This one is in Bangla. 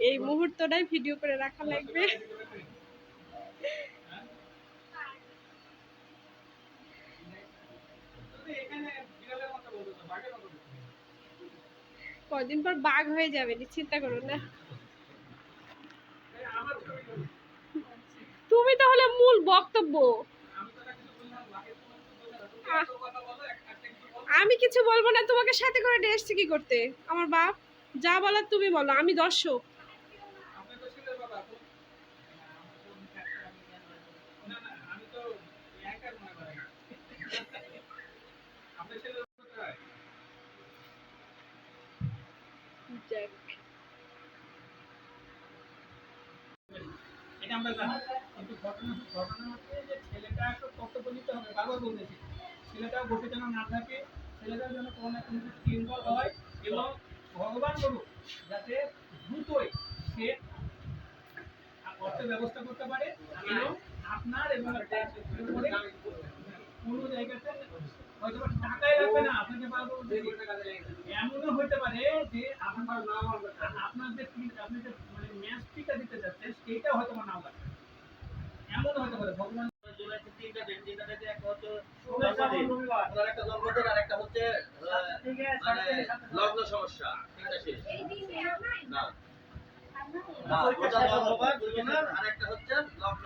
এই মুহূর্তটাই ভিডিও করে রাখা লাগবে। কদিন পর বাঘ হয়ে যাবে, চিন্তা করো না। তুমি তাহলে মূল বক্তব্য। আমি কিছু বলবো না, তোমাকে সাথে করে নিয়ে এসছি কি করতে? আমার বাপ যা বলার তুমি বলো, আমি দর্শক। এটা আমরা জানি, কিন্তু ঘটনা হচ্ছে যে ছেলেটা একটা কর্তব্য নিতে হবে, বারবার বলতেছি ছেলেটাও বসে যেন না থাকে, ছেলেটাও যেন কোনো না কোনো কিছু ইনভলভ হয়, এবং ভগবান করুক যাতে দ্রুতই সে অর্থের ব্যবস্থা করতে পারে, এবং আপনার এবং কোনো জায়গাতে হয়তো টাকাই লাগবে না আপনাকে, এমনও হতে পারে যে আপনার যে আপনি যে মানে ম্যাচ ফিটা দিতে যাচ্ছেন সেইটা হয়তো নাও লাগবে, এমনও হতে পারে। ভগবান তিনটা ডেট, তিনটা ডেটে একটা হচ্ছে ওনার একটা জন্মদিন, আর একটা হচ্ছে মানে লগ্ন সমস্যা, তিনটা শেষ না না, ওটা জন্মবার দুজনের, আর একটা হচ্ছে লগ্ন